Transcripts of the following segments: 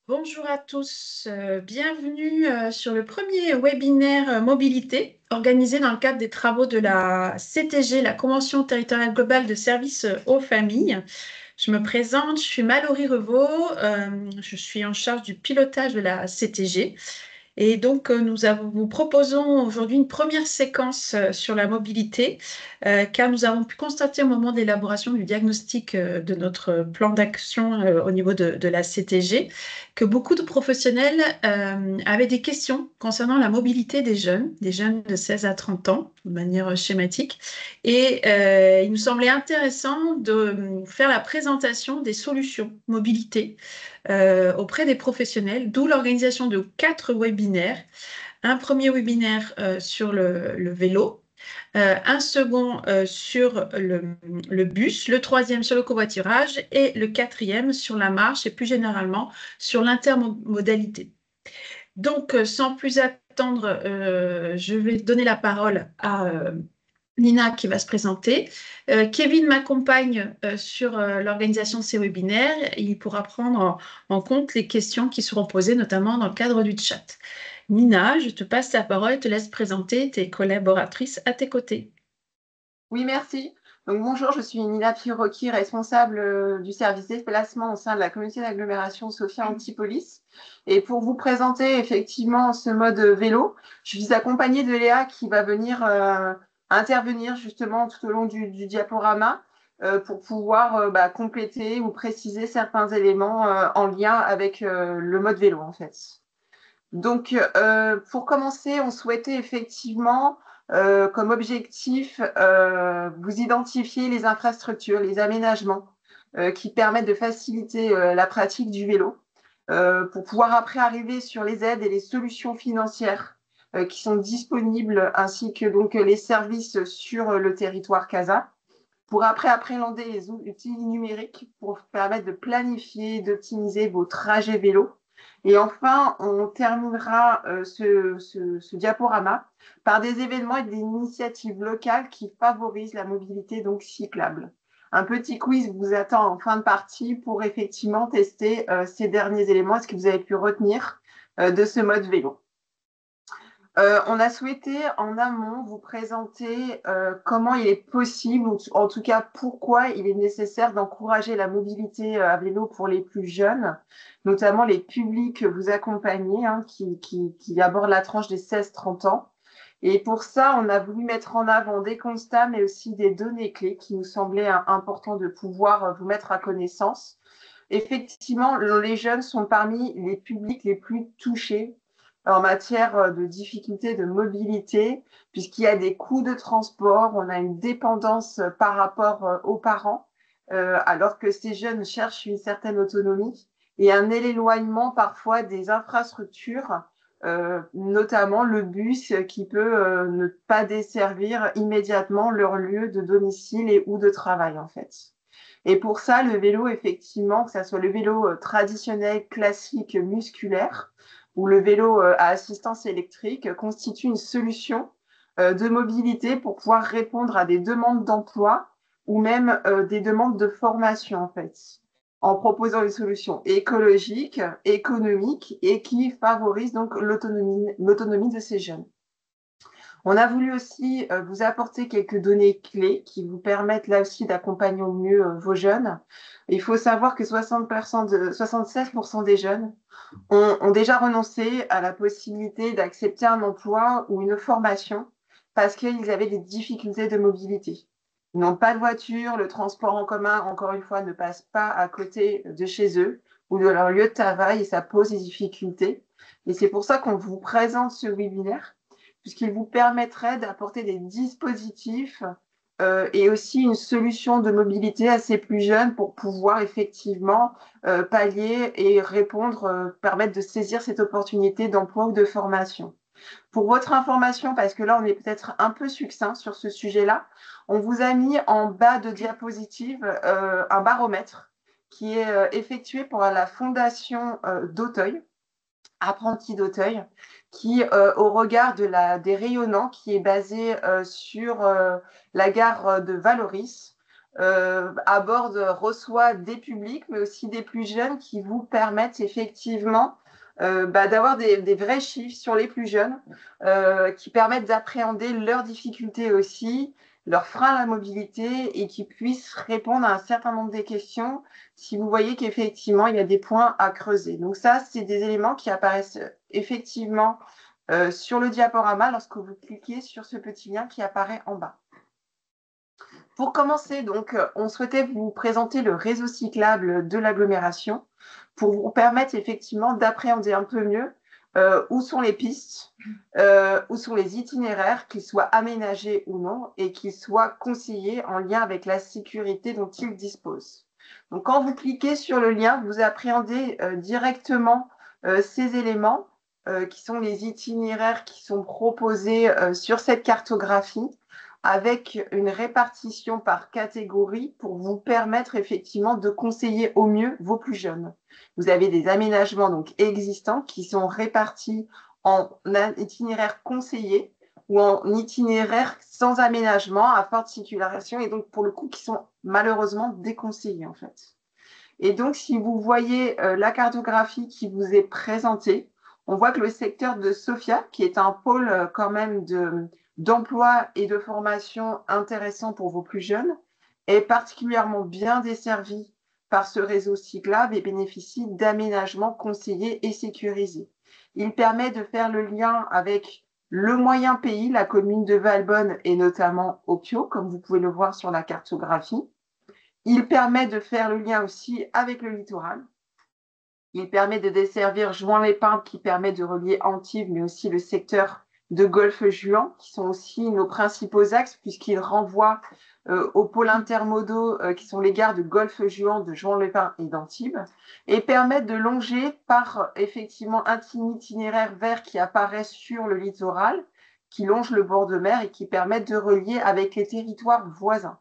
Bonjour à tous, bienvenue sur le premier webinaire mobilité organisé dans le cadre des travaux de la CTG, la Convention territoriale globale de services aux familles. Je me présente, je suis Mallory Revaux, je suis en charge du pilotage de la CTG. Et donc, vous proposons aujourd'hui une première séquence sur la mobilité, car nous avons pu constater au moment de l'élaboration du diagnostic de notre plan d'action au niveau de la CTG que beaucoup de professionnels avaient des questions concernant la mobilité des jeunes de 16 à 30 ans, de manière schématique. Et il nous semblait intéressant de faire la présentation des solutions mobilité auprès des professionnels, d'où l'organisation de 4 webinaires. Un premier webinaire sur le vélo, un second sur le bus, le troisième sur le covoiturage et le quatrième sur la marche et plus généralement sur l'intermodalité. Donc, sans plus attendre, je vais donner la parole à Nina qui va se présenter. Kevin m'accompagne sur l'organisation de ces webinaires. Il pourra prendre en compte les questions qui seront posées, notamment dans le cadre du chat. Nina, je te passe la parole et te laisse présenter tes collaboratrices à tes côtés. Oui, merci. Donc, bonjour, je suis Nina Pirocchi, responsable du service déplacement au sein de la communauté d'agglomération Sophia Antipolis. Et pour vous présenter effectivement ce mode vélo, je suis accompagnée de Léa qui va venir intervenir justement tout au long du diaporama pour pouvoir compléter ou préciser certains éléments en lien avec le mode vélo en fait. Donc, pour commencer, on souhaitait effectivement, comme objectif, vous identifier les infrastructures, les aménagements qui permettent de faciliter la pratique du vélo, pour pouvoir après arriver sur les aides et les solutions financières qui sont disponibles, ainsi que donc les services sur le territoire CASA, pour après appréhender les outils numériques pour permettre de planifier, d'optimiser vos trajets vélo. Et enfin, on terminera ce diaporama par des événements et des initiatives locales qui favorisent la mobilité donc cyclable. Un petit quiz vous attend en fin de partie pour effectivement tester ces derniers éléments, ce que vous avez pu retenir de ce mode vélo. On a souhaité en amont vous présenter comment il est possible, ou en tout cas pourquoi il est nécessaire d'encourager la mobilité à vélo pour les plus jeunes, notamment les publics que vous accompagnez, hein, qui abordent la tranche des 16-30 ans. Et pour ça, on a voulu mettre en avant des constats, mais aussi des données clés qui nous semblaient important de pouvoir vous mettre à connaissance. Effectivement, les jeunes sont parmi les publics les plus touchés en matière de difficultés de mobilité, puisqu'il y a des coûts de transport, on a une dépendance par rapport aux parents, alors que ces jeunes cherchent une certaine autonomie et un éloignement parfois des infrastructures, notamment le bus qui peut ne pas desservir immédiatement leur lieu de domicile et ou de travail en fait. Et pour ça, le vélo, effectivement, que ce soit le vélo traditionnel, classique, musculaire, ou le vélo à assistance électrique, constitue une solution de mobilité pour pouvoir répondre à des demandes d'emploi ou même des demandes de formation, en fait, en proposant des solutions écologiques, économiques et qui favorisent donc l'autonomie de ces jeunes. On a voulu aussi vous apporter quelques données clés qui vous permettent là aussi d'accompagner au mieux vos jeunes. Il faut savoir que 76% des jeunes ont déjà renoncé à la possibilité d'accepter un emploi ou une formation parce qu'ils avaient des difficultés de mobilité. Ils n'ont pas de voiture, le transport en commun, encore une fois, ne passe pas à côté de chez eux ou de leur lieu de travail et ça pose des difficultés. Et c'est pour ça qu'on vous présente ce webinaire, puisqu'il vous permettrait d'apporter des dispositifs et aussi une solution de mobilité à ces plus jeunes pour pouvoir effectivement pallier et répondre, permettre de saisir cette opportunité d'emploi ou de formation. Pour votre information, parce que là, on est peut-être un peu succinct sur ce sujet-là, on vous a mis en bas de diapositive un baromètre qui est effectué par la Fondation d'Auteuil, Apprentis d'Auteuil, qui, au regard des rayonnants, qui est basé sur la gare de Valoris, aborde, reçoit des publics, mais aussi des plus jeunes qui vous permettent effectivement d'avoir des vrais chiffres sur les plus jeunes, qui permettent d'appréhender leurs difficultés aussi, leurs freins à la mobilité et qui puissent répondre à un certain nombre des questions si vous voyez qu'effectivement, il y a des points à creuser. Donc ça, c'est des éléments qui apparaissent effectivement sur le diaporama lorsque vous cliquez sur ce petit lien qui apparaît en bas. Pour commencer, donc, on souhaitait vous présenter le réseau cyclable de l'agglomération pour vous permettre effectivement d'appréhender un peu mieux où sont les pistes, où sont les itinéraires, qu'ils soient aménagés ou non, et qu'ils soient conseillés en lien avec la sécurité dont ils disposent. Donc, quand vous cliquez sur le lien, vous appréhendez directement ces éléments qui sont les itinéraires qui sont proposés sur cette cartographie, avec une répartition par catégorie pour vous permettre effectivement de conseiller au mieux vos plus jeunes. Vous avez des aménagements donc existants qui sont répartis en itinéraire conseillé ou en itinéraire sans aménagement à forte circulation et donc pour le coup qui sont malheureusement déconseillés en fait. Et donc si vous voyez la cartographie qui vous est présentée, on voit que le secteur de Sofia, qui est un pôle quand même d'emploi et de formation intéressant pour vos plus jeunes, est particulièrement bien desservi par ce réseau cyclable et bénéficie d'aménagements conseillés et sécurisés. Il permet de faire le lien avec le moyen pays, la commune de Valbonne et notamment Occhio, comme vous pouvez le voir sur la cartographie. Il permet de faire le lien aussi avec le littoral. Il permet de desservir Juan-les-Pins, qui permet de relier Antibes, mais aussi le secteur de Golfe-Juan, qui sont aussi nos principaux axes, puisqu'ils renvoient aux pôles intermodaux, qui sont les gares de Golfe-Juan, de Juan-les-Pins et d'Antibes, et permettent de longer par effectivement un itinéraire vert qui apparaît sur le littoral, qui longe le bord de mer et qui permettent de relier avec les territoires voisins.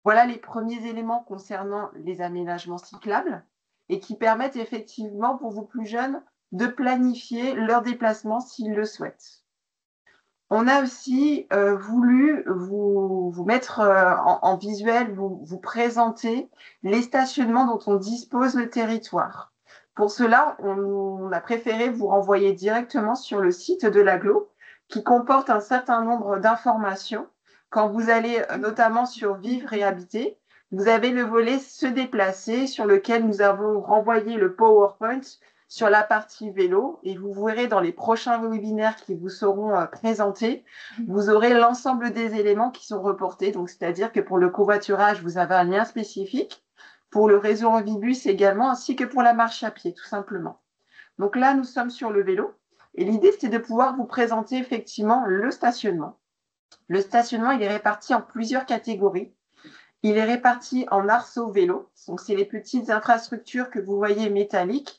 Voilà les premiers éléments concernant les aménagements cyclables et qui permettent effectivement pour vos plus jeunes de planifier leur déplacement s'ils le souhaitent. On a aussi voulu vous mettre en visuel, vous présenter les stationnements dont on dispose le territoire. Pour cela, on a préféré vous renvoyer directement sur le site de l'agglo qui comporte un certain nombre d'informations. Quand vous allez notamment sur Vivre et habiter, vous avez le volet Se déplacer sur lequel nous avons renvoyé le PowerPoint sur la partie vélo et vous verrez dans les prochains webinaires qui vous seront présentés, vous aurez l'ensemble des éléments qui sont reportés. Donc, c'est-à-dire que pour le covoiturage, vous avez un lien spécifique, pour le réseau Envibus également, ainsi que pour la marche à pied, tout simplement. Donc là, nous sommes sur le vélo et l'idée, c'était de pouvoir vous présenter effectivement le stationnement. Le stationnement, il est réparti en plusieurs catégories. Il est réparti en arceaux vélo, donc c'est les petites infrastructures que vous voyez métalliques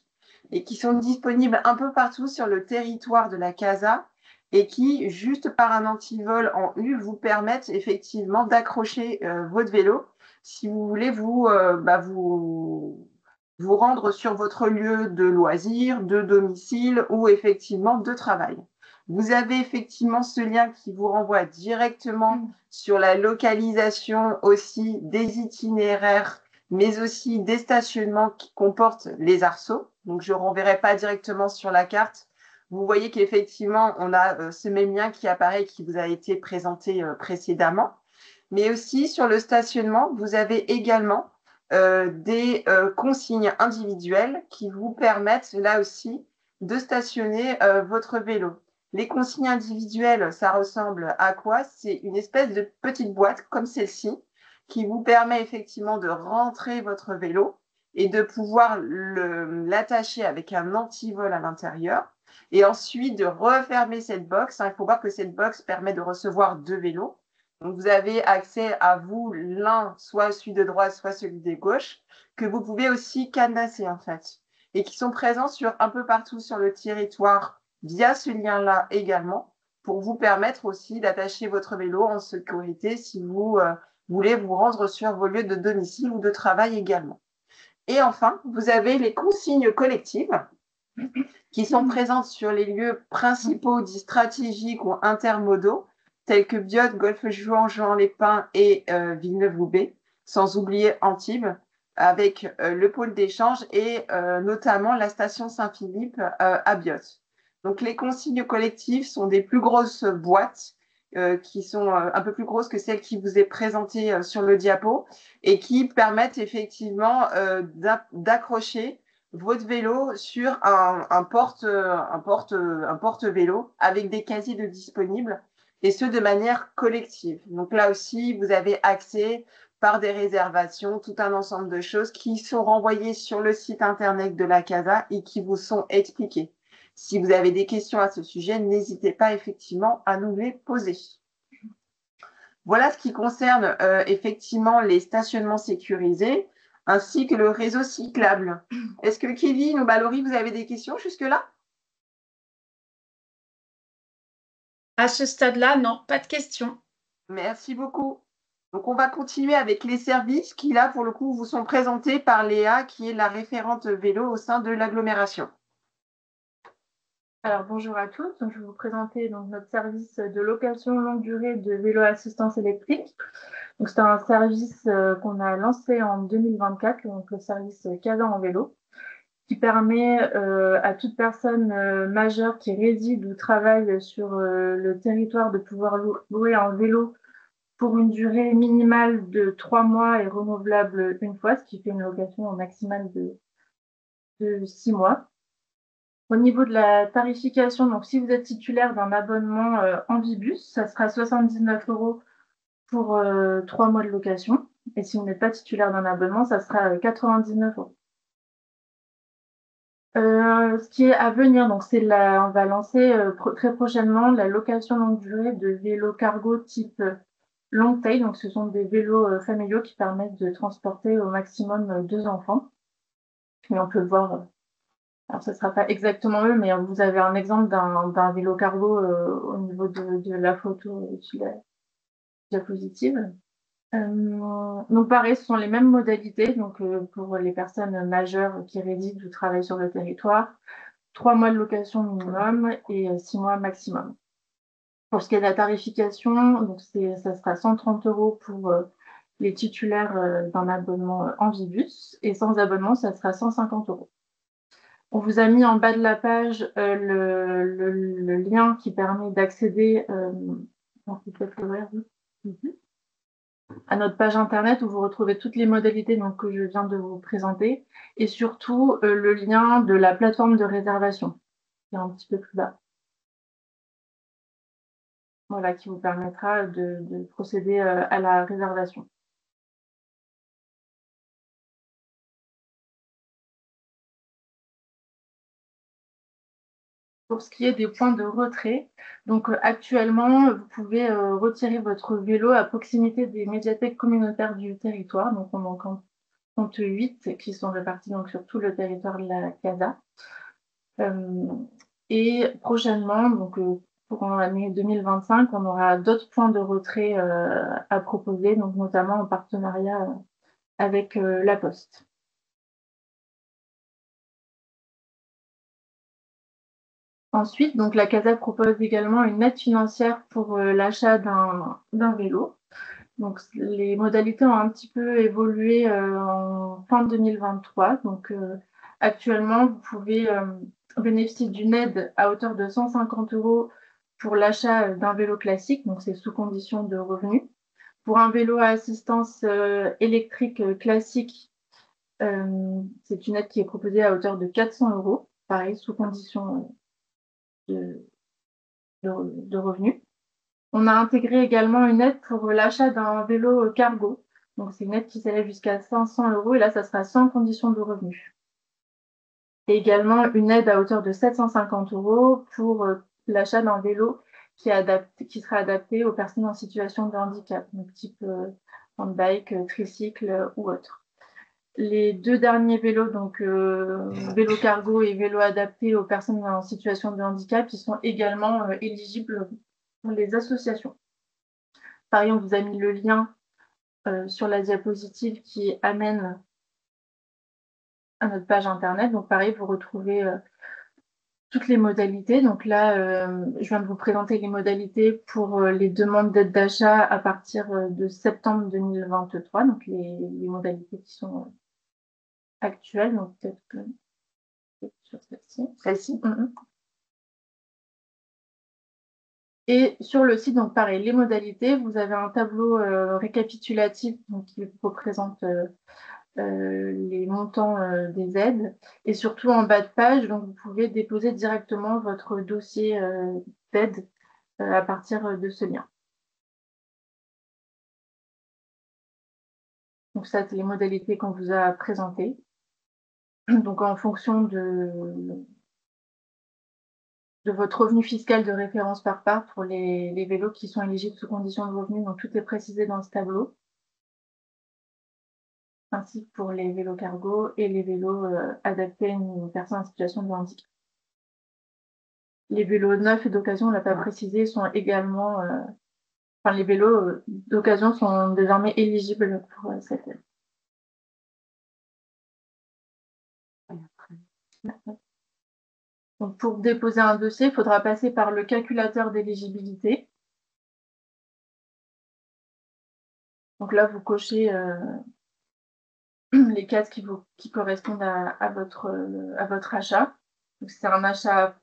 et qui sont disponibles un peu partout sur le territoire de la CASA et qui, juste par un antivol en U, vous permettent effectivement d'accrocher votre vélo si vous voulez vous rendre sur votre lieu de loisir, de domicile ou effectivement de travail. Vous avez effectivement ce lien qui vous renvoie directement sur la localisation aussi des itinéraires, mais aussi des stationnements qui comportent les arceaux. Donc, je ne renverrai pas directement sur la carte. Vous voyez qu'effectivement, on a ce même lien qui apparaît, qui vous a été présenté précédemment. Mais aussi sur le stationnement, vous avez également des consignes individuelles qui vous permettent là aussi de stationner votre vélo. Les consignes individuelles, ça ressemble à quoi? C'est une espèce de petite boîte comme celle-ci qui vous permet effectivement de rentrer votre vélo et de pouvoir l'attacher avec un antivol à l'intérieur et ensuite de refermer cette box. Il faut voir que cette box permet de recevoir 2 vélos. Donc, vous avez accès à vous, l'un, soit celui de droite, soit celui de gauche, que vous pouvez aussi cadenasser en fait, et qui sont présents sur un peu partout sur le territoire via ce lien-là également, pour vous permettre aussi d'attacher votre vélo en sécurité si vous voulez vous rendre sur vos lieux de domicile ou de travail également. Et enfin, vous avez les consignes collectives qui sont présentes sur les lieux principaux dits stratégiques ou intermodaux, tels que Biot, Golfe-Juan, Juan-les-Pins et Villeneuve-Loubet, sans oublier Antibes, avec le pôle d'échange et notamment la station Saint-Philippe à Biot. Donc les consignes collectives sont des plus grosses boîtes qui sont un peu plus grosses que celles qui vous est présentées sur le diapo et qui permettent effectivement d'accrocher votre vélo sur un porte-vélo avec des casiers de disponibles et ce de manière collective. Donc là aussi, vous avez accès par des réservations, tout un ensemble de choses qui sont renvoyées sur le site internet de la CASA et qui vous sont expliquées. Si vous avez des questions à ce sujet, n'hésitez pas effectivement à nous les poser. Voilà ce qui concerne effectivement les stationnements sécurisés ainsi que le réseau cyclable. Est-ce que Kevin ou Laurie, vous avez des questions jusque-là? À ce stade-là, non, pas de questions. Merci beaucoup. Donc, on va continuer avec les services qui, là, pour le coup, vous sont présentés par Léa, qui est la référente vélo au sein de l'agglomération. Alors bonjour à tous, donc, je vais vous présenter donc, notre service de location longue durée de vélo assistance électrique. Donc c'est un service qu'on a lancé en 2024, donc le service CASA en vélo, qui permet à toute personne majeure qui réside ou travaille sur le territoire de pouvoir louer un vélo pour une durée minimale de 3 mois et renouvelable une fois, ce qui fait une location au maximal de 6 mois. Au niveau de la tarification, donc si vous êtes titulaire d'un abonnement Ambibus, ça sera 79 € pour 3 mois de location. Et si vous n'êtes pas titulaire d'un abonnement, ça sera 99 €. Ce qui est à venir, donc on va lancer très prochainement la location longue durée de vélos cargo type long tail. Donc ce sont des vélos familiaux qui permettent de transporter au maximum 2 enfants. Et on peut le voir. Alors, ce ne sera pas exactement eux, mais vous avez un exemple d'un vélo cargo au niveau de la photo sur la diapositive. Donc, pareil, ce sont les mêmes modalités. Donc, pour les personnes majeures qui résident ou travaillent sur le territoire, 3 mois de location minimum et 6 mois maximum. Pour ce qui est de la tarification, donc ça sera 130 € pour les titulaires d'un abonnement Ambibus et sans abonnement, ça sera 150 €. On vous a mis en bas de la page le lien qui permet d'accéder à notre page internet où vous retrouvez toutes les modalités donc, que je viens de vous présenter et surtout le lien de la plateforme de réservation qui est un petit peu plus bas. Voilà, qui vous permettra de procéder à la réservation. Pour ce qui est des points de retrait, donc actuellement, vous pouvez retirer votre vélo à proximité des médiathèques communautaires du territoire. Donc, on en compte 8 qui sont répartis donc, sur tout le territoire de la CASA. Et prochainement, donc, pour l'année 2025, on aura d'autres points de retrait à proposer, donc notamment en partenariat avec La Poste. Ensuite, donc, la CASA propose également une aide financière pour l'achat d'un vélo. Donc, les modalités ont un petit peu évolué en fin 2023. Donc, actuellement, vous pouvez bénéficier d'une aide à hauteur de 150 € pour l'achat d'un vélo classique. Donc, c'est sous condition de revenus. Pour un vélo à assistance électrique classique, c'est une aide qui est proposée à hauteur de 400 €, pareil, sous condition de revenus. On a intégré également une aide pour l'achat d'un vélo cargo. Donc, c'est une aide qui s'élève jusqu'à 500 € et là, ça sera sans condition de revenus. Et également une aide à hauteur de 750 € pour l'achat d'un vélo qui sera adapté aux personnes en situation de handicap, donc type handbike, tricycle ou autre. Les 2 derniers vélos, donc vélo cargo et vélo adapté aux personnes en situation de handicap, ils sont également éligibles pour les associations. Pareil, on vous a mis le lien sur la diapositive qui amène à notre page internet. Donc pareil, vous retrouvez toutes les modalités. Donc là, je viens de vous présenter les modalités pour les demandes d'aide d'achat à partir de septembre 2023, donc les modalités qui sont actuelles. Donc peut-être que sur celle-ci. Celle-ci. Et sur le site, donc pareil, les modalités, vous avez un tableau récapitulatif donc, qui représente les montants des aides. Et surtout en bas de page, donc vous pouvez déposer directement votre dossier d'aide à partir de ce lien. Donc ça, c'est les modalités qu'on vous a présentées. Donc en fonction de votre revenu fiscal de référence par part pour les vélos qui sont éligibles sous condition de revenu, donc tout est précisé dans ce tableau, ainsi que pour les vélos cargo et les vélos adaptés à une personne en situation de handicap. Les vélos neufs et d'occasion, on l'a pas précisé, sont également, enfin les vélos d'occasion sont désormais éligibles pour cette aide. Donc pour déposer un dossier, il faudra passer par le calculateur d'éligibilité. Donc là, vous cochez les cases qui correspondent à votre achat. Donc c'est un achat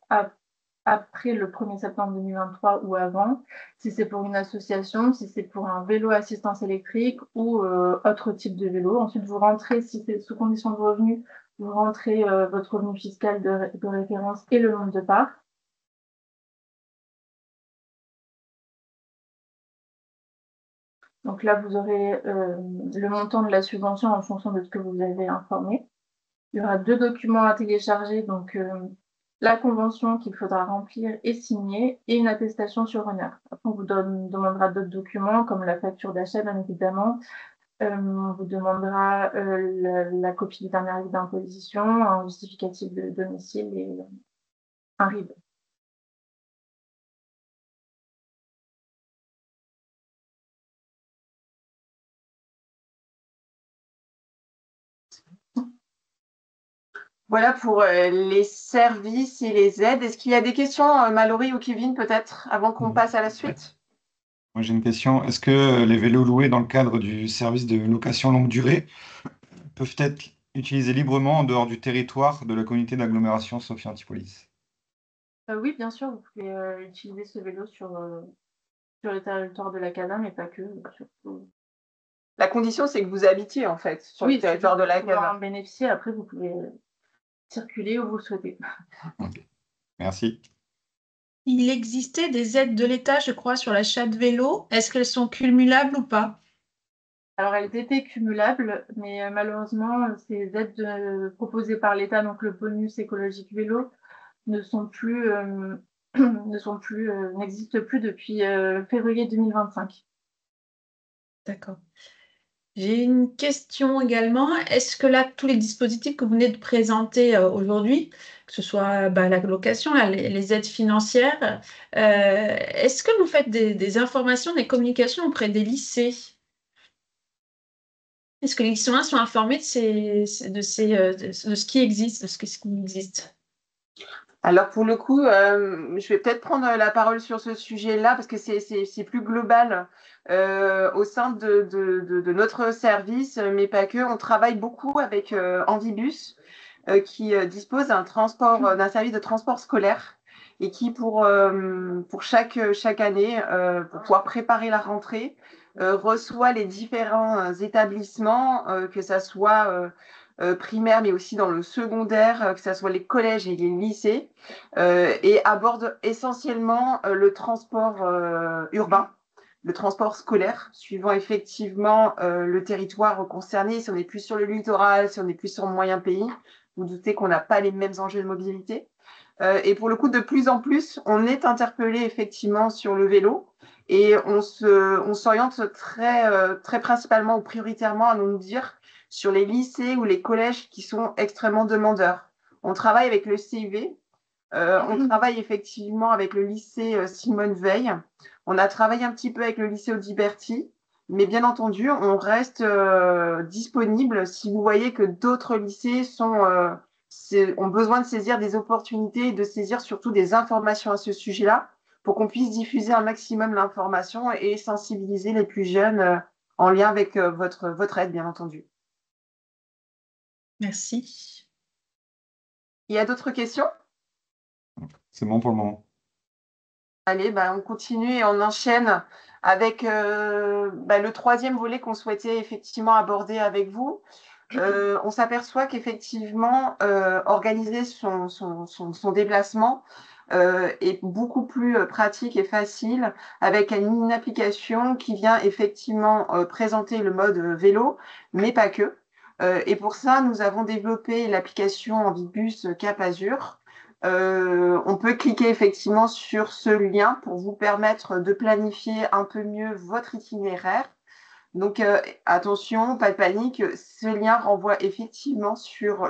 après le 1er septembre 2023 ou avant, si c'est pour une association, si c'est pour un vélo assistance électrique ou autre type de vélo. Ensuite, vous rentrez, si c'est sous condition de revenu, vous rentrez votre revenu fiscal de référence et le nombre de parts. Donc là, vous aurez le montant de la subvention en fonction de ce que vous avez informé. Il y aura 2 documents à télécharger, donc la convention qu'il faudra remplir et signer et une attestation sur honneur. Après, on vous demandera d'autres documents comme la facture d'achat, bien évidemment. On vous demandera la copie du dernier avis d'imposition, un justificatif de domicile et un RIB. Voilà pour les services et les aides. Est-ce qu'il y a des questions, Mallory ou Kevin, peut-être, avant qu'on passe à la suite? Moi, j'ai une question. Est-ce que les vélos loués dans le cadre du service de location longue durée peuvent être utilisés librement en dehors du territoire de la communauté d'agglomération Sophia Antipolis? Oui, bien sûr, vous pouvez utiliser ce vélo sur le territoire de la CADA, mais pas que. Surtout. La condition, c'est que vous habitiez, en fait, sur le territoire de la CADA. En bénéficier, après, vous pouvez circuler où vous le souhaitez. Okay. Merci. Il existait des aides de l'État, je crois, sur l'achat de vélos. Est-ce qu'elles sont cumulables ou pas? Alors, elles étaient cumulables, mais malheureusement, ces aides proposées par l'État, donc le bonus écologique vélo, n'existent plus depuis février 2025. D'accord. J'ai une question également. Est-ce que là, tous les dispositifs que vous venez de présenter aujourd'hui, que ce soit la location, les aides financières, est-ce que vous faites des informations, des communications auprès des lycées? Est-ce que les lycéens sont informés de ce qui existe, de ce qui existe? Alors pour le coup, je vais peut-être prendre la parole sur ce sujet-là parce que c'est plus global au sein de notre service, mais pas que. On travaille beaucoup avec Envibus qui dispose d'un service de transport scolaire et qui pour chaque année, pour pouvoir préparer la rentrée, reçoit les différents établissements, que ça soit primaire, mais aussi dans le secondaire, que ce soit les collèges et les lycées, et aborde essentiellement le transport urbain, le transport scolaire, suivant effectivement le territoire concerné. Si on est plus sur le littoral, si on est plus sur le moyen pays, vous doutez qu'on n'a pas les mêmes enjeux de mobilité. Et pour le coup, de plus en plus, on est interpellé effectivement sur le vélo et on s'oriente très principalement ou prioritairement à nous dire sur les lycées ou les collèges qui sont extrêmement demandeurs. On travaille avec le CIV, on travaille effectivement avec le lycée Simone Veil, on a travaillé un petit peu avec le lycée Audiberti, mais bien entendu, on reste disponible si vous voyez que d'autres lycées sont ont besoin de saisir des opportunités et de saisir surtout des informations à ce sujet-là pour qu'on puisse diffuser un maximum l'information et sensibiliser les plus jeunes en lien avec votre aide, bien entendu. Merci. Il y a d'autres questions? C'est bon pour le moment. Allez, on continue et on enchaîne avec le troisième volet qu'on souhaitait effectivement aborder avec vous. On s'aperçoit qu'effectivement, organiser son déplacement est beaucoup plus pratique et facile avec une application qui vient effectivement présenter le mode vélo, mais pas que. Et pour ça, nous avons développé l'application Ambibus Cap Azur. On peut cliquer effectivement sur ce lien pour vous permettre de planifier un peu mieux votre itinéraire. Donc, attention, pas de panique, ce lien renvoie effectivement sur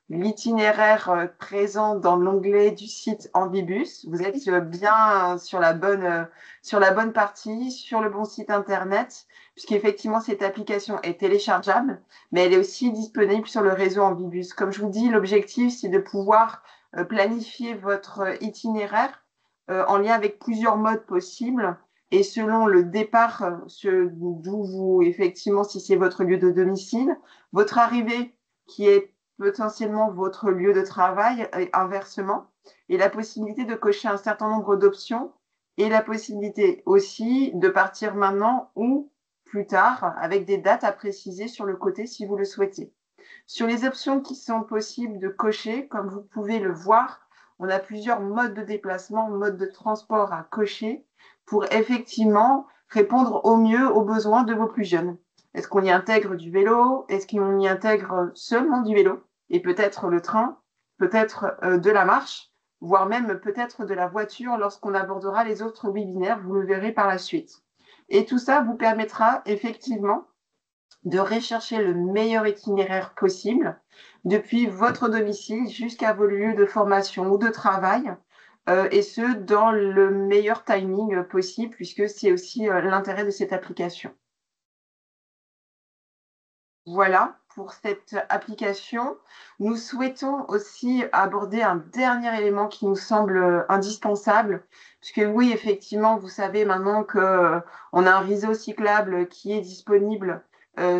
l'itinéraire présent dans l'onglet du site Ambibus. Vous êtes bien sur la bonne partie, sur le bon site internet, puisqu'effectivement, cette application est téléchargeable, mais elle est aussi disponible sur le réseau Ambibus. Comme je vous dis, l'objectif, c'est de pouvoir planifier votre itinéraire en lien avec plusieurs modes possibles. Et selon le départ, d'où vous, effectivement, si c'est votre lieu de domicile, votre arrivée qui est potentiellement votre lieu de travail, et inversement, et la possibilité de cocher un certain nombre d'options, et la possibilité aussi de partir maintenant ou plus tard, avec des dates à préciser sur le côté si vous le souhaitez. Sur les options qui sont possibles de cocher, comme vous pouvez le voir, on a plusieurs modes de déplacement, modes de transport à cocher pour effectivement répondre au mieux aux besoins de vos plus jeunes. Est-ce qu'on y intègre du vélo? Est-ce qu'on y intègre seulement du vélo? Et peut-être le train, peut-être de la marche, voire même peut-être de la voiture lorsqu'on abordera les autres webinaires, vous le verrez par la suite. Et tout ça vous permettra effectivement de rechercher le meilleur itinéraire possible depuis votre domicile jusqu'à vos lieux de formation ou de travail, et ce, dans le meilleur timing possible, puisque c'est aussi l'intérêt de cette application. Voilà pour cette application. Nous souhaitons aussi aborder un dernier élément qui nous semble indispensable, puisque oui, effectivement, vous savez maintenant qu'on a un réseau cyclable qui est disponible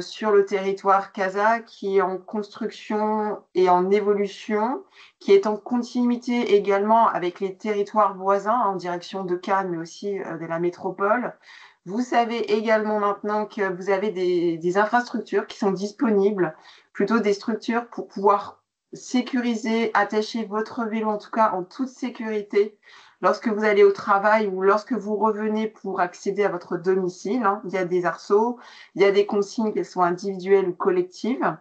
sur le territoire CASA, qui est en construction et en évolution, qui est en continuité également avec les territoires voisins en direction de Cannes, mais aussi de la métropole. Vous savez également maintenant que vous avez des infrastructures qui sont disponibles, plutôt des structures pour pouvoir sécuriser, attacher votre vélo, en tout cas en toute sécurité, lorsque vous allez au travail ou lorsque vous revenez pour accéder à votre domicile. Il y a des arceaux, il y a des consignes, qu'elles soient individuelles ou collectives.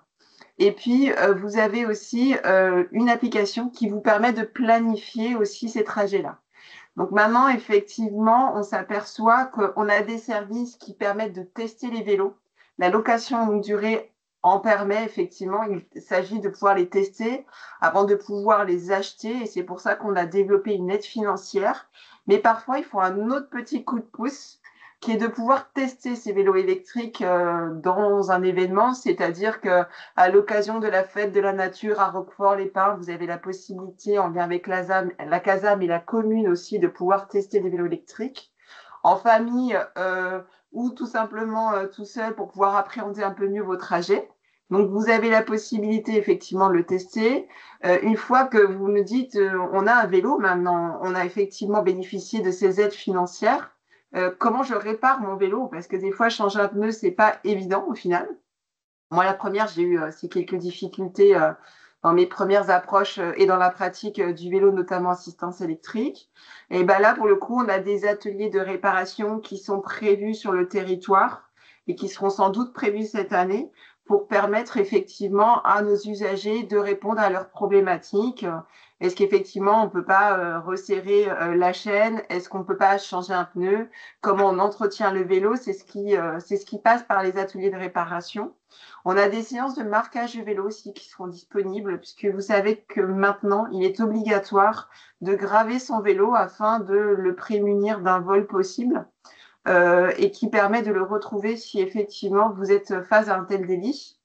Et puis, vous avez aussi une application qui vous permet de planifier aussi ces trajets-là. Donc maintenant, effectivement, on s'aperçoit qu'on a des services qui permettent de tester les vélos. La location longue durée en permet, effectivement. Il s'agit de pouvoir les tester avant de pouvoir les acheter. Et c'est pour ça qu'on a développé une aide financière. Mais parfois, il faut un autre petit coup de pouce qui est de pouvoir tester ces vélos électriques dans un événement, c'est-à-dire que à l'occasion de la fête de la nature à Roquefort-les-Pins, vous avez la possibilité, en lien avec la CASAM et la commune aussi, de pouvoir tester des vélos électriques en famille ou tout simplement tout seul pour pouvoir appréhender un peu mieux vos trajets. Donc, vous avez la possibilité effectivement de le tester. Une fois que vous me dites, on a un vélo maintenant, on a effectivement bénéficié de ces aides financières. Comment je répare mon vélo? Parce que des fois, changer un pneu, c'est pas évident au final. Moi, la première, j'ai eu aussi quelques difficultés dans mes premières approches et dans la pratique du vélo, notamment assistance électrique. Et là, pour le coup, on a des ateliers de réparation qui sont prévus sur le territoire et qui seront sans doute prévus cette année pour permettre effectivement à nos usagers de répondre à leurs problématiques. Est-ce qu'effectivement, on ne peut pas resserrer la chaîne? Est-ce qu'on ne peut pas changer un pneu? Comment on entretient le vélo? C'est ce qui passe par les ateliers de réparation. On a des séances de marquage de vélo aussi qui seront disponibles, puisque vous savez que maintenant, il est obligatoire de graver son vélo afin de le prémunir d'un vol possible et qui permet de le retrouver si effectivement vous êtes face à un tel délit.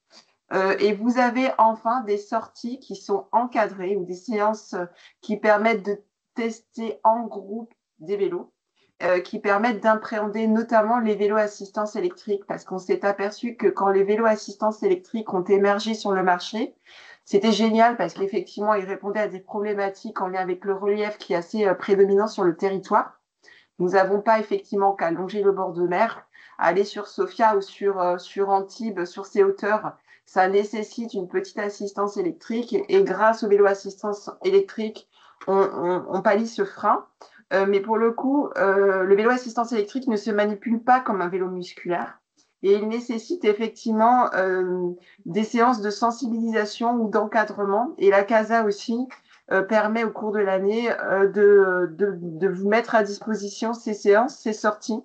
Et vous avez enfin des sorties qui sont encadrées ou des séances qui permettent de tester en groupe des vélos, qui permettent d'appréhender notamment les vélos assistance électrique, parce qu'on s'est aperçu que quand les vélos assistance électrique ont émergé sur le marché, c'était génial parce qu'effectivement, ils répondaient à des problématiques en lien avec le relief qui est assez prédominant sur le territoire. Nous n'avons pas effectivement qu'à longer le bord de mer, aller sur Sofia ou sur Antibes, sur ces hauteurs. Ça nécessite une petite assistance électrique et grâce au vélo assistance électrique, on pallie ce frein. Mais pour le coup, le vélo assistance électrique ne se manipule pas comme un vélo musculaire et il nécessite effectivement des séances de sensibilisation ou d'encadrement. Et la CASA aussi permet au cours de l'année de vous mettre à disposition ces séances, ces sorties,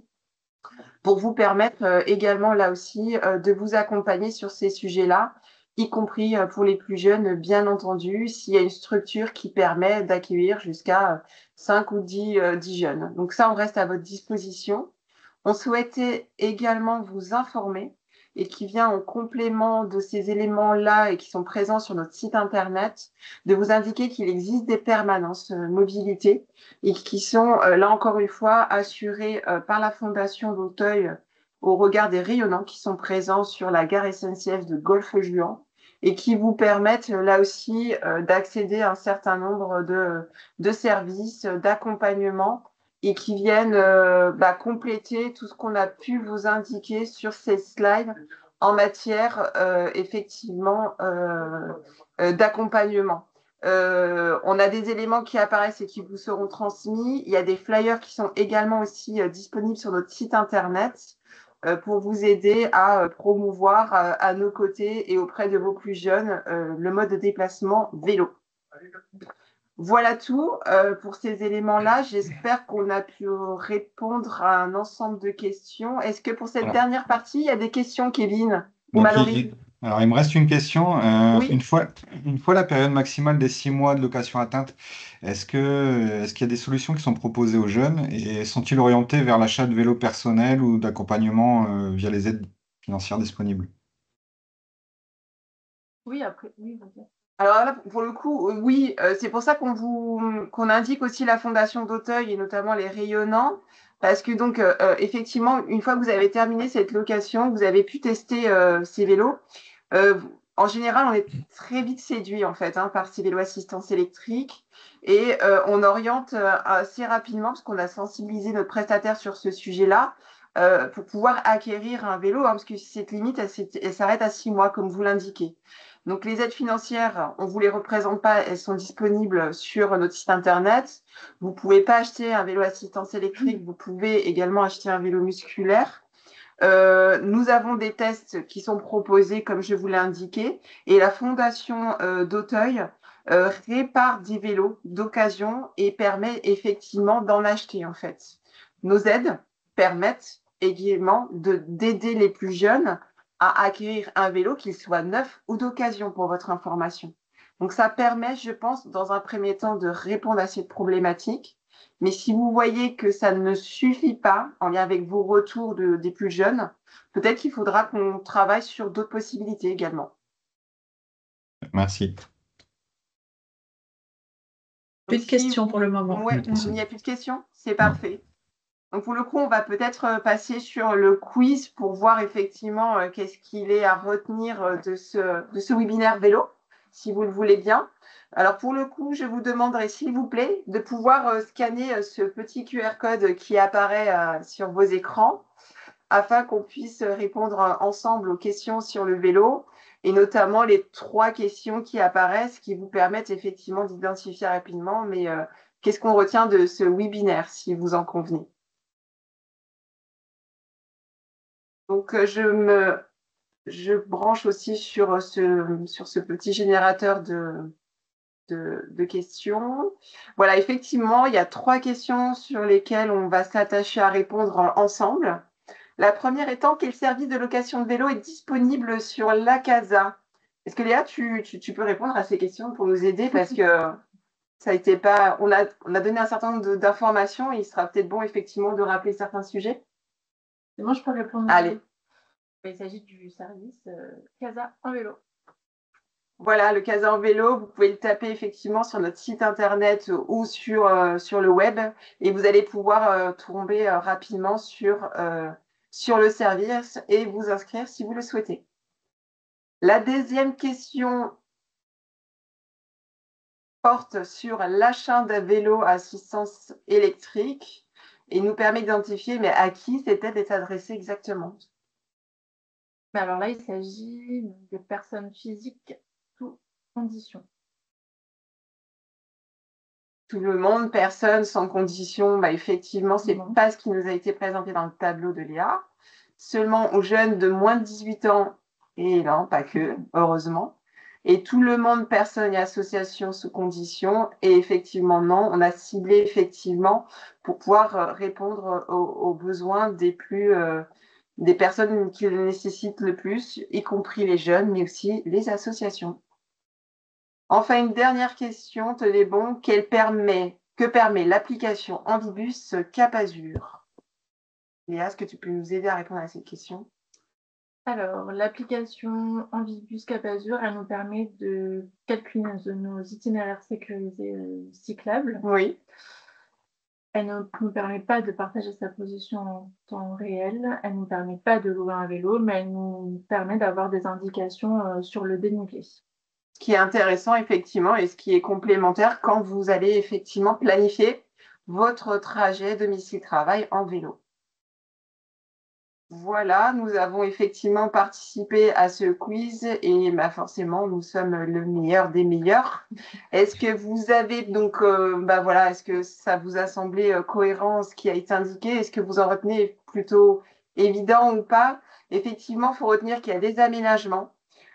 pour vous permettre également là aussi de vous accompagner sur ces sujets-là, y compris pour les plus jeunes, bien entendu, s'il y a une structure qui permet d'accueillir jusqu'à 5 ou 10 jeunes. Donc ça, on reste à votre disposition. On souhaitait également vous informer et qui vient en complément de ces éléments-là et qui sont présents sur notre site internet, de vous indiquer qu'il existe des permanences mobilité et qui sont, là encore une fois, assurées par la Fondation d'Auteuil au regard des rayonnants qui sont présents sur la gare SNCF de Golfe-Juan et qui vous permettent là aussi d'accéder à un certain nombre de services, d'accompagnement et qui viennent compléter tout ce qu'on a pu vous indiquer sur ces slides en matière effectivement d'accompagnement. On a des éléments qui apparaissent et qui vous seront transmis. Il y a des flyers qui sont également aussi disponibles sur notre site internet pour vous aider à promouvoir à nos côtés et auprès de vos plus jeunes le mode de déplacement vélo. Voilà tout pour ces éléments-là. J'espère qu'on a pu répondre à un ensemble de questions. Est-ce que pour cette dernière partie, il y a des questions, Kevin ou Donc, Mallory? alors, il me reste une question. Oui. Une fois la période maximale des 6 mois de location atteinte, est-ce qu'il y a des solutions qui sont proposées aux jeunes et sont-ils orientés vers l'achat de vélos personnels ou d'accompagnement via les aides financières disponibles? Oui, après, oui, vas-y. Alors là, pour le coup, oui, c'est pour ça qu'on indique aussi la Fondation d'Auteuil et notamment les rayonnants, parce que donc effectivement, une fois que vous avez terminé cette location, vous avez pu tester ces vélos. euh, En général, on est très vite séduit en fait par ces vélos assistance électrique et on oriente assez rapidement parce qu'on a sensibilisé notre prestataire sur ce sujet-là. Pour pouvoir acquérir un vélo, parce que cette limite, elle s'arrête à 6 mois, comme vous l'indiquez. Donc, les aides financières, on ne vous les représente pas, elles sont disponibles sur notre site internet. Vous ne pouvez pas acheter un vélo assistance électrique, vous pouvez également acheter un vélo musculaire. Nous avons des tests qui sont proposés, comme je vous l'ai indiqué, et la Fondation d'Auteuil répare des vélos d'occasion et permet effectivement d'en acheter, en fait. Nos aides permettent également d'aider les plus jeunes à acquérir un vélo, qu'il soit neuf ou d'occasion, pour votre information. Donc, ça permet, je pense, dans un premier temps, de répondre à cette problématique. Mais si vous voyez que ça ne suffit pas, en lien avec vos retours des plus jeunes, peut-être qu'il faudra qu'on travaille sur d'autres possibilités également. Merci. Plus de questions pour le moment. Ouais, il n'y a plus de questions? C'est parfait. Donc, pour le coup, on va peut-être passer sur le quiz pour voir effectivement qu'est-ce qu'il est à retenir de ce webinaire vélo, si vous le voulez bien. Alors, pour le coup, je vous demanderai, s'il vous plaît, de pouvoir scanner ce petit QR code qui apparaît sur vos écrans afin qu'on puisse répondre ensemble aux questions sur le vélo et notamment les 3 questions qui apparaissent qui vous permettent effectivement d'identifier rapidement, mais qu'est-ce qu'on retient de ce webinaire, si vous en convenez? Donc, je branche aussi sur ce petit générateur de questions. Voilà, effectivement, il y a 3 questions sur lesquelles on va s'attacher à répondre ensemble. La première étant, quel service de location de vélo est disponible sur la CASA? Est-ce que Léa, tu peux répondre à ces questions pour nous aider parce que ça a été pas, on a donné un certain nombre d'informations et il sera peut-être bon effectivement de rappeler certains sujets. Et moi, je peux répondre. Allez. Il s'agit du service CASA en vélo. Voilà, le Kazan Vélo, vous pouvez le taper effectivement sur notre site internet ou sur le web et vous allez pouvoir tomber rapidement sur le service et vous inscrire si vous le souhaitez. La deuxième question porte sur l'achat d'un vélo à assistance électrique et nous permet d'identifier mais à qui cette aide est adressée exactement. Mais alors là, il s'agit de personnes physiques sous condition. Tout le monde, personne sans condition, effectivement, ce n'est pas ce qui nous a été présenté dans le tableau de Léa. Seulement aux jeunes de moins de 18 ans, et non, pas que, heureusement. Et tout le monde, personnes et associations sous condition. Et effectivement, non, on a ciblé effectivement pour pouvoir répondre aux besoins des personnes qui le nécessitent le plus, y compris les jeunes, mais aussi les associations. Enfin, une dernière question, tenez bon, que permet l'application Ambibus Cap Azur? Léa, est-ce que tu peux nous aider à répondre à cette question? Alors, l'application Ambibus Cap Azur, elle nous permet de calculer nos itinéraires sécurisés cyclables. Oui. Elle ne nous permet pas de partager sa position en temps réel, elle ne nous permet pas de louer un vélo, mais elle nous permet d'avoir des indications sur le dénivelé. Ce qui est intéressant, effectivement, et ce qui est complémentaire quand vous allez effectivement planifier votre trajet domicile-travail en vélo. Voilà, nous avons effectivement participé à ce quiz et forcément, nous sommes le meilleur des meilleurs. Est-ce que vous avez donc, voilà, est-ce que ça vous a semblé cohérent ce qui a été indiqué? Est-ce que vous en retenez plutôt évident ou pas? Effectivement, il faut retenir qu'il y a des aménagements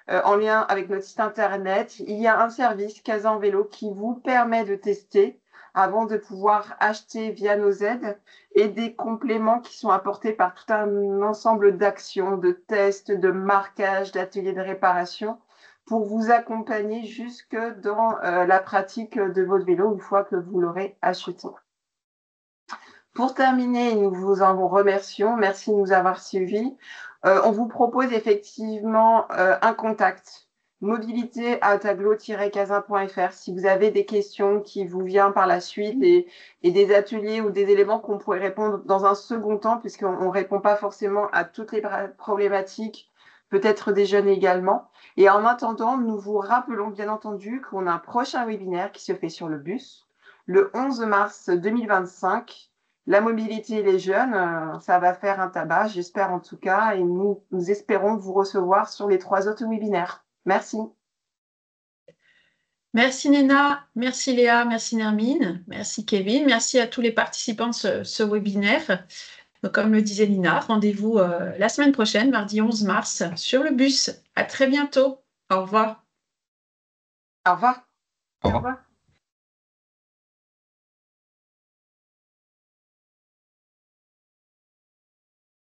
en lien avec notre site internet. Il y a un service Kazan Vélo qui vous permet de tester avant de pouvoir acheter via nos aides et des compléments qui sont apportés par tout un ensemble d'actions, de tests, de marquages, d'ateliers de réparation pour vous accompagner jusque dans la pratique de votre vélo une fois que vous l'aurez acheté. Pour terminer, nous vous en remercions. Merci de nous avoir suivis. On vous propose effectivement un contact mobilité@aglo-casin.fr si vous avez des questions qui vous viennent par la suite et des ateliers ou des éléments qu'on pourrait répondre dans un second temps puisqu'on ne répond pas forcément à toutes les problématiques, peut-être des jeunes également. Et en attendant, nous vous rappelons bien entendu qu'on a un prochain webinaire qui se fait sur le bus le 11 mars 2025. La mobilité et les jeunes, ça va faire un tabac, j'espère en tout cas, et nous espérons vous recevoir sur les 3 autres webinaires. Merci. Merci Néna, merci Léa, merci Nermine, merci Kevin, merci à tous les participants de ce webinaire. Donc, comme le disait Nina, rendez-vous la semaine prochaine, mardi 11 mars, sur le bus. À très bientôt. Au revoir. Au revoir. Au revoir.